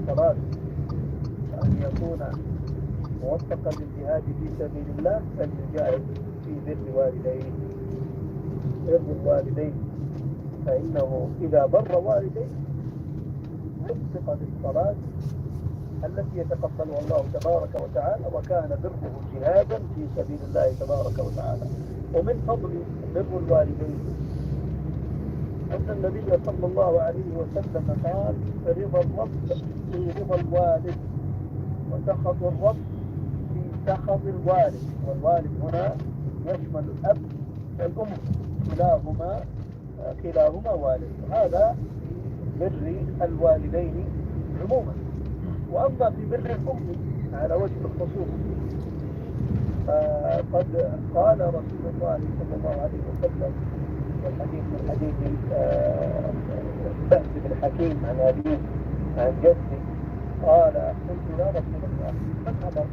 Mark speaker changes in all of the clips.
Speaker 1: الصلاة وأن يكون موفقا للجهاد في سبيل الله فليجاهد في بر والديه. بر الوالدين، فإنه إذا بر والديه وفق للصلاة التي يتقبلها الله تبارك وتعالى، وكان بره جهادا في سبيل الله تبارك وتعالى. ومن فضل بر الوالدين أن النبي صلى الله عليه وسلم قال: رضا الرب في رضا الوالد، وسخط الرب في سخط الوالد. والوالد هنا يشمل الأب والأم، كلاهما والد. هذا في بر الوالدين عموما. وأما في بر الأم على وجه الخصوص، قد قال رسول الله صلى الله عليه وسلم والحديث من حديث بهز بن حكيم عن أبيه عن جده قال: قلت يا رسول الله من أبر؟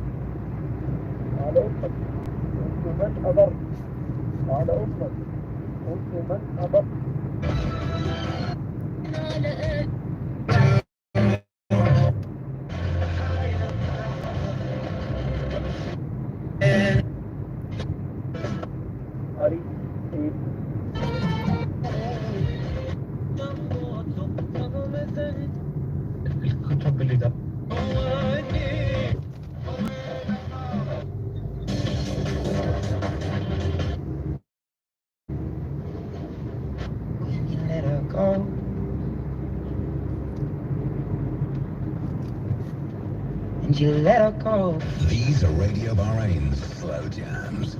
Speaker 1: قال: أمك. قلت من أبر؟ قال: أمك. قلت من أبر؟
Speaker 2: الكتب اللي ده
Speaker 3: and you let her go.
Speaker 4: These are Radio Bahrain's slow jams.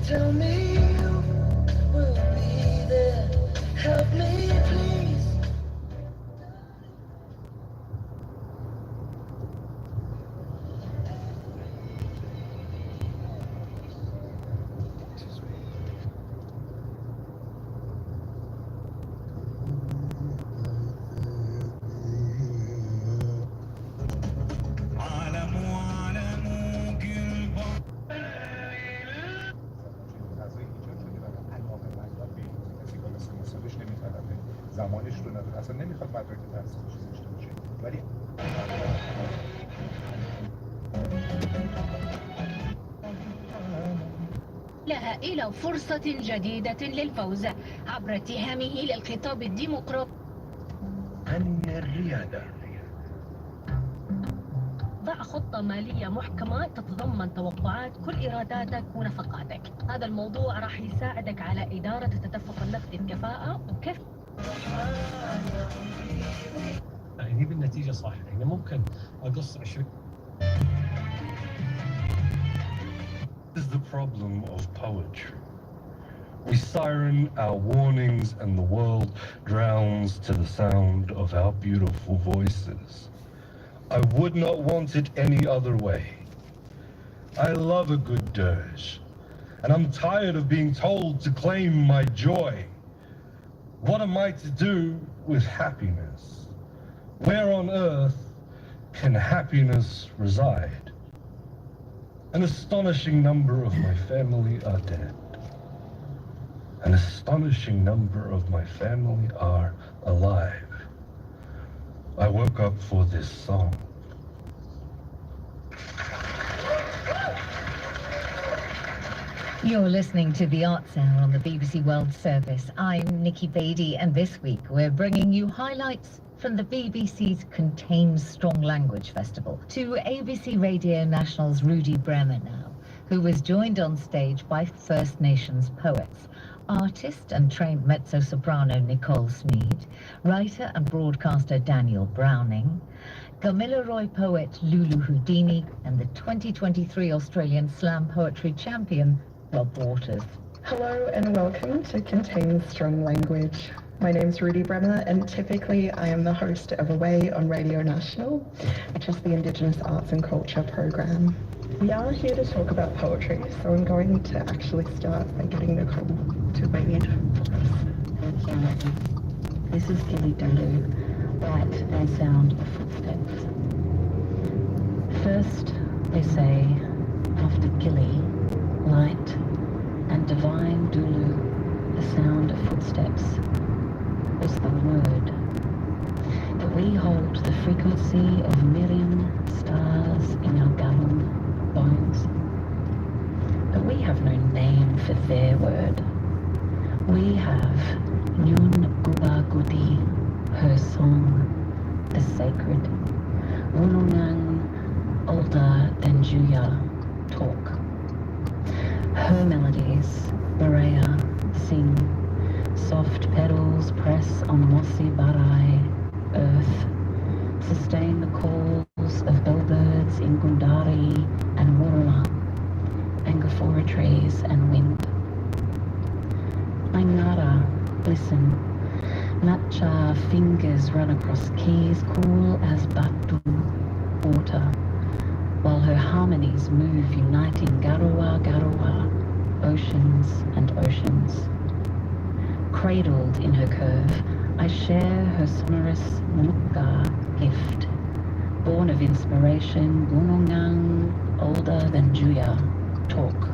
Speaker 3: Tell me you will be there. Help me, please.
Speaker 2: زمانش رو نداره، اصلا نمیخواد مدرک تحصیلش داشته باشه. ولی
Speaker 5: لها إلى فرصة جديدة للفوز عبر اتهامه للخطاب الديمقراطي
Speaker 4: عن الريادة.
Speaker 5: ضع خطة مالية محكمة تتضمن توقعات كل إيراداتك ونفقاتك. هذا الموضوع راح يساعدك على إدارة التدفق النقدي بكفاءة وكيف
Speaker 6: يجيب النتيجة صح. يعني ممكن أقص 20.
Speaker 7: This is the problem of poetry. We siren our warnings and the world drowns to the sound of our beautiful voices. I would not want it any other way. I love a good dirge, and I'm tired of being told to claim my joy. What am I to do with happiness? Where on earth can happiness reside? An astonishing number of my family are dead. An astonishing number of my family are alive. I woke up for this song.
Speaker 8: You're listening to The Arts Hour on the BBC World Service. I'm Nikki Beattie, and this week we're bringing you highlights from the BBC's Contain Strong Language Festival to ABC Radio National's Rudy Bremer now, who was joined on stage by First Nations poets, artist and trained mezzo-soprano Nicole Smead, writer and broadcaster Daniel Browning, Gamilaroi poet Lulu Houdini, and the 2023 Australian Slam Poetry Champion Rob Waters.
Speaker 9: Hello and welcome to Contain Strong Language. My name's Rudy Bremer, and typically I am the host of Away on Radio National, which is the Indigenous Arts and Culture program. We are here to talk about poetry, so I'm going to actually start by getting Nicole to read for us.
Speaker 10: This is Gilly Dulu, light and sound of footsteps. First, they say, after Gilly, light, and divine Dulu, the sound of footsteps, was the word. That we hold the frequency of million stars in our gallon bones. But we have no name for their word. We have Nyun Guba Gudi, her song, the sacred. Wunungang, older than Juya, talk. Her melodies, Berea, sing. Soft petals press on mossy barai, earth. Sustain the calls of bellbirds in Gundari and Wurruma, Angostura trees and wind. Aingara, listen. Matcha fingers run across keys cool as Batu, water, while her harmonies move uniting Garowa, Garowa, oceans and oceans. Cradled in her curve, I share her sonorous Mukka gift, born of inspiration, Gunungang, older than Juya, talk,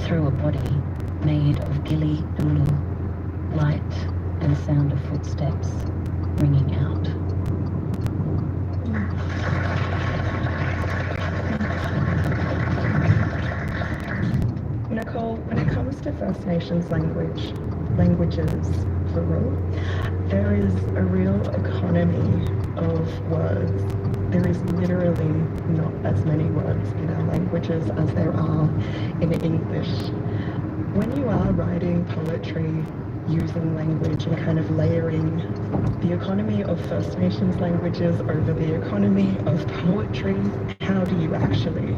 Speaker 10: through a body made of Gilly Dulu, light and sound of footsteps ringing out.
Speaker 9: Nicole, when it comes to First Nations languages, plural, there is a real economy of words. There is literally not as many words in our languages as there are in English. When you are writing poetry using language and kind of layering the economy of First Nations languages over the economy of poetry, how do you actually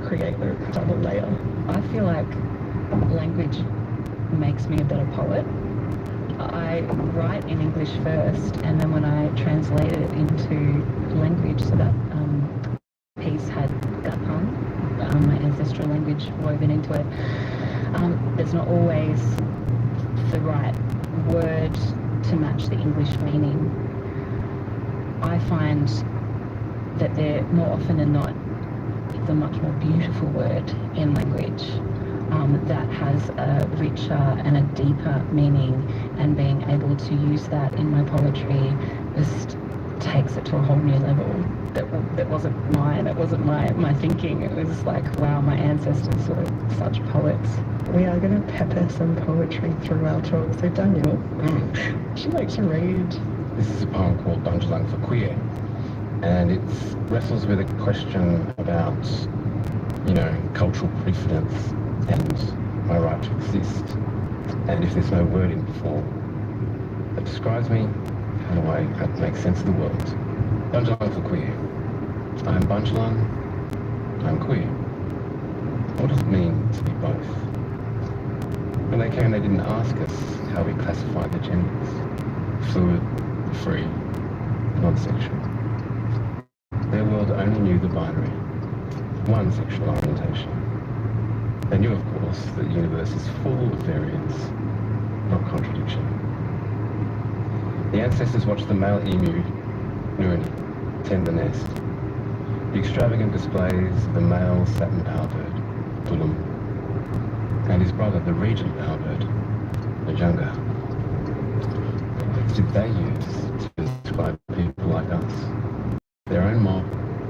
Speaker 9: create the double layer?
Speaker 10: I feel like language makes me a better poet. I write in English first, and then when I translate it into language, so that piece had Gapang, my ancestral language, woven into it, there's not always the right word to match the English meaning. I find that they're more often than not the much more beautiful word in language that has a richer and a deeper meaning, and being able to use that in my poetry just takes it to a whole new level. That wasn't mine, it wasn't my thinking. It was like, wow, my ancestors were such poets.
Speaker 9: We are going to pepper some poetry through our talk. So Daniel, would you like to read?
Speaker 11: This is a poem called Bunjalang for Queer, and it wrestles with a question about, cultural precedence and my right to exist. And if there's no word in before that describes me, how do I make sense of the world? Bunjalang for Queer. I'm Bunjalang, I'm queer. What does it mean to be both? When they came, they didn't ask us how we classified the genders. Fluid, free, non-sexual. the binary, one sexual orientation. They knew, of course, that the universe is full of variance, not contradiction. The ancestors watched the male emu, Nurani, tend the nest. The extravagant displays of the male satin bowerbird, Tulum, and his brother, the regent bowerbird, Najanga. What words did they use to describe people like us? Their own mob,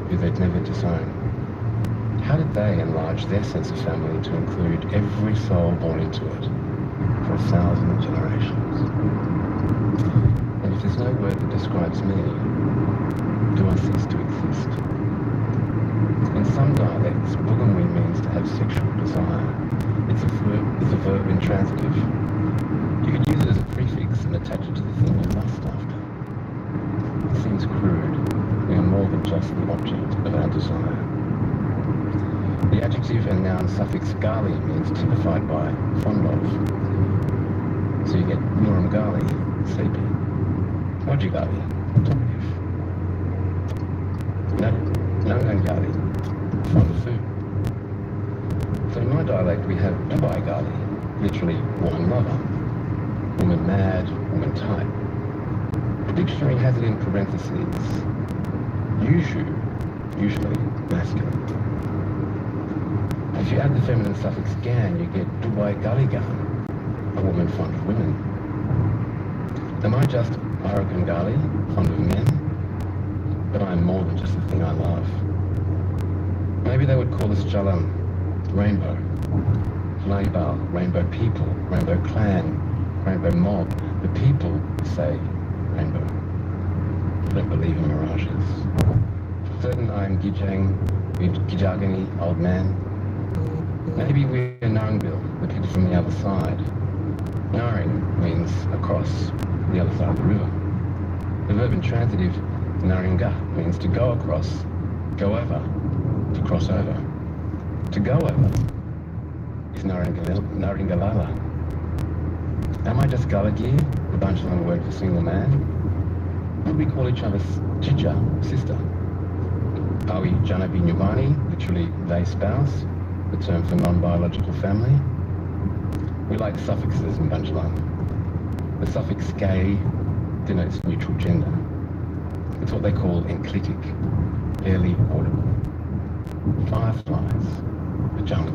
Speaker 11: who they'd never disown. How did they enlarge their sense of family to include every soul born into it for 1,000 generations? And if there's no word that describes me, do I cease to exist? In some dialects, Bugamwi means to have sexual desire. It's a verb intransitive. You could use it as a prefix and attach it to the thing you lust after. It seems crude. We are more than just the object of our desire. The adjective and noun suffix gali means typified by, fond of. So you get Nuram gali, sleepy. Moji gali, talkative. Nangan gali, fond of food. So in my dialect we have Dubai gali, literally woman lover, woman mad, woman type. The dictionary has it in parentheses. Usually masculine. If you add the feminine suffix gan, you get Dubai Galigan, a woman fond of women. Am I just Arakan Gali, fond of men? But I am more than just the thing I love. Maybe they would call us Jalam, rainbow. Laibal, rainbow people, rainbow clan, rainbow mob. The people say rainbow. I don't believe in mirages. Certain I am Gijagani, old man. Maybe we're Narangbil, the people from the other side. Naring means across, the other side of the river. The verb intransitive, Naringa, means to go across, go over, to cross over. To go over is Naringalala. Am I just Galagir, the Banjalan word for single man? Would we call each other Chicha, sister? Are we Janobiyah, literally they spouse, the term for non-biological family? We like suffixes in Banjalan. The suffix gay denotes neutral gender. It's what they call enclitic, barely audible. Fireflies, a jungle.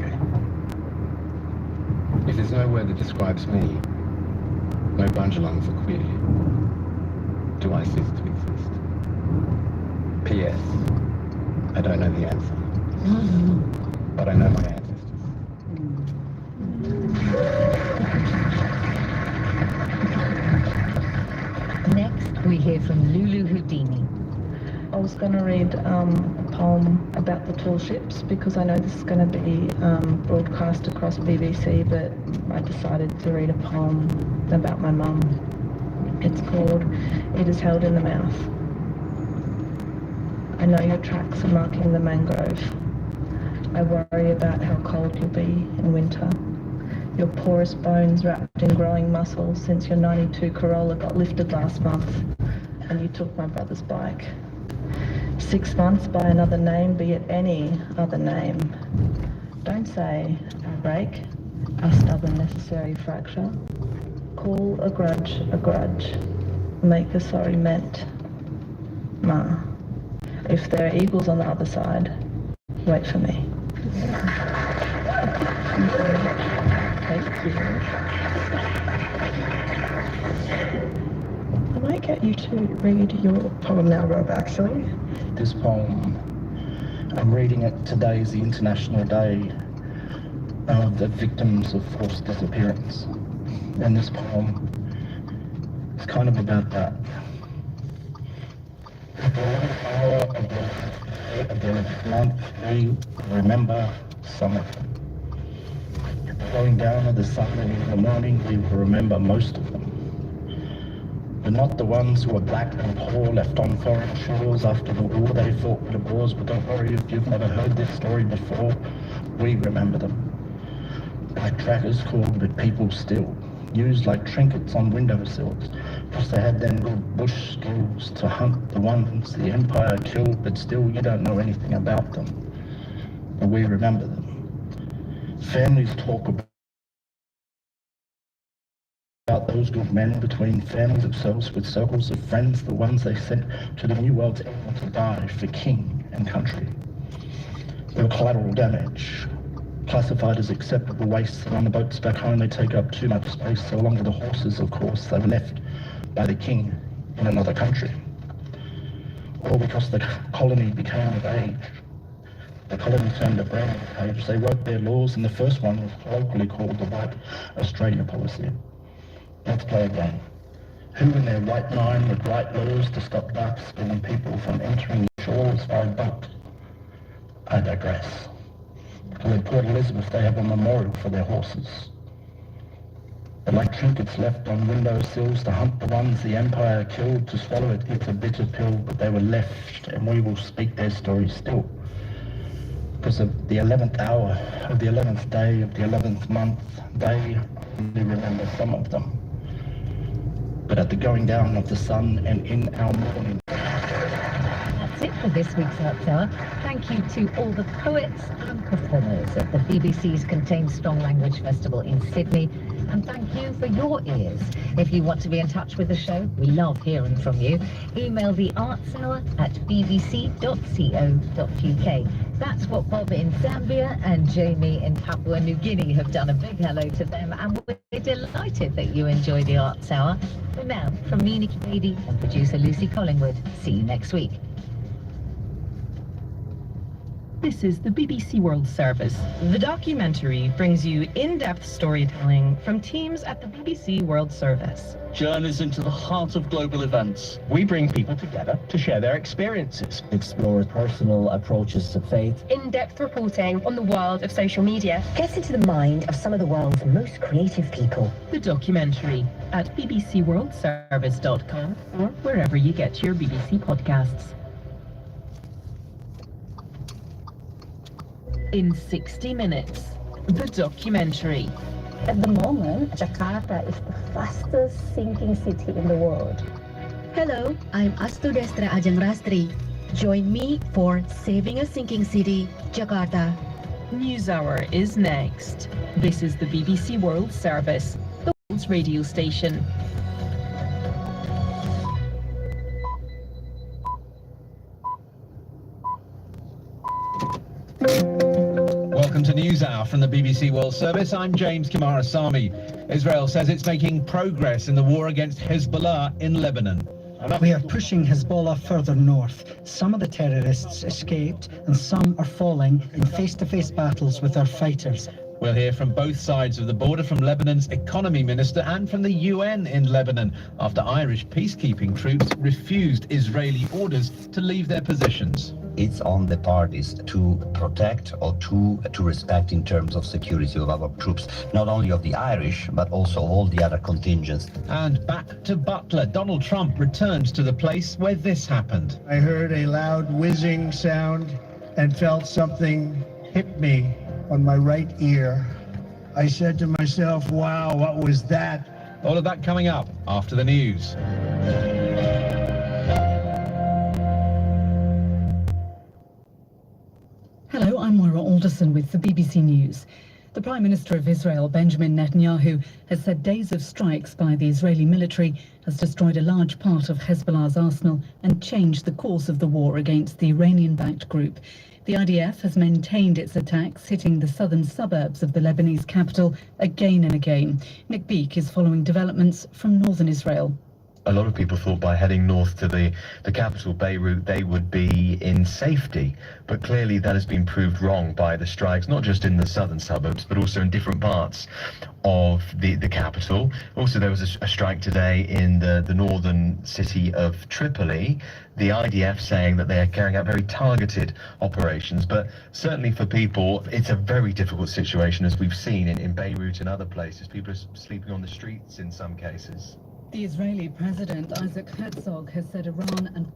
Speaker 11: If there's no word that describes me, no Banjalan for queer, do I cease to exist? P.S. I don't know the answer, but I know my ancestors.
Speaker 8: Next, we hear from Lulu Houdini.
Speaker 9: I was going to read a poem about the tall ships because I know this is going to be broadcast across BBC, but I decided to read a poem about my mum. It's called It Is Held in the Mouth. I know your tracks are marking the mangrove. I worry about how cold you'll be in winter. Your porous bones wrapped in growing muscle since your 92 Corolla got lifted last month and you took my brother's bike. 6 months by another name, be it any other name. Don't say a break, a stubborn necessary fracture. Call a grudge, make a sorry meant. Ma. If there are eagles on the other side, wait for me. Thank you. I might get you to read your poem now, Rob, actually.
Speaker 12: This poem, I'm reading it today is the International Day of the Victims of Forced Disappearance. And this poem is kind of about that. At the 11th hour of the 11th month, we remember summer. At the going down of the sun and in the morning, we will remember most of them. But not the ones who were black and poor, left on foreign shores after the war they fought with the Boers. But don't worry if you've never heard this story before, we remember them. Like trackers called, but people still. used like trinkets on windowsills, because they had them little bush skills to hunt the ones the Empire killed, but still you don't know anything about them. But we remember them. Families talk about those good men between families themselves with circles of friends, the ones they sent to the New World's end to die for king and country. They were collateral damage, classified as acceptable waste, and on the boats back home they take up too much space, so along with the horses, of course, they were left by the king in another country. All because the colony became of age. The colony turned a brand new page. They wrote their laws, and the first one was colloquially called the White Australia Policy. Let's play a game. Who in their right mind would write laws to stop dark-skinned people from entering the shores by boat? I digress. In Port Elizabeth, they have a memorial for their horses. They're like trinkets left on windowsills to hunt the ones the Empire killed. To swallow it, it's a bitter pill, but they were left, and we will speak their story still. Because of the 11th hour, of the 11th day, of the 11th month, they only remember some of them. But at the going down of the sun and in our morning.
Speaker 8: That's it for this week's Arts Hour. Thank you to all the poets and performers at the BBC's Contained Strong Language Festival in Sydney. And thank you for your ears. If you want to be in touch with the show, we love hearing from you. Email the Arts Hour at bbc.co.uk. That's what Bob in Zambia and Jamie in Papua New Guinea have done. A big hello to them, and we're delighted that you enjoy the Arts Hour. But now, from me, Nikki Beattie, and producer Lucy Collingwood, see you next week.
Speaker 13: This is the BBC World Service. The documentary brings you in-depth storytelling from teams at the BBC World Service.
Speaker 14: Journeys into the heart of global events. We bring people together to share their experiences.
Speaker 15: Explore personal approaches to faith.
Speaker 16: In-depth reporting on the world of social media.
Speaker 17: Get into the mind of some of the world's most creative people.
Speaker 13: The documentary at bbcworldservice.com or wherever you get your BBC podcasts. In 60 minutes, the documentary.
Speaker 18: At the moment, Jakarta is the fastest sinking city in the world.
Speaker 19: Hello, I'm Astu Destra Ajeng Rastri. Join me for Saving a Sinking City, Jakarta.
Speaker 13: NewsHour is next. This is the BBC World Service, the world's radio station.
Speaker 20: Welcome to NewsHour from the BBC World Service. I'm James Kimarasamy. Israel says it's making progress in the war against Hezbollah in Lebanon.
Speaker 21: We are pushing Hezbollah further north. Some of the terrorists escaped and some are falling in face-to-face battles with our fighters.
Speaker 20: We'll hear from both sides of the border, from Lebanon's economy minister and from the UN in Lebanon, after Irish peacekeeping troops refused Israeli orders to leave their positions.
Speaker 22: It's on the parties to protect or to respect in terms of security of our troops, not only of the Irish, but also all the other contingents.
Speaker 20: And back to Butler, Donald Trump returns to the place where this happened.
Speaker 23: I heard a loud whizzing sound and felt something hit me on my right ear. I said to myself, wow, what was that?
Speaker 20: All of that coming up after the news.
Speaker 24: Hello, I'm Moira Alderson with the BBC News. The Prime Minister of Israel, Benjamin Netanyahu, has said days of strikes by the Israeli military has destroyed a large part of Hezbollah's arsenal and changed the course of the war against the Iranian-backed group. The IDF has maintained its attacks, hitting the southern suburbs of the Lebanese capital again and again. Nick Beak is following developments from northern Israel.
Speaker 25: A lot of people thought by heading north to the capital, Beirut, they would be in safety. But clearly that has been proved wrong by the strikes, not just in the southern suburbs, but also in different parts of the capital. Also, there was a strike today in the northern city of Tripoli. The IDF saying that they are carrying out very targeted operations. But certainly for people, it's a very difficult situation, as we've seen in Beirut and other places. People are sleeping on the streets in some cases.
Speaker 24: The Israeli President Isaac Herzog has said Iran and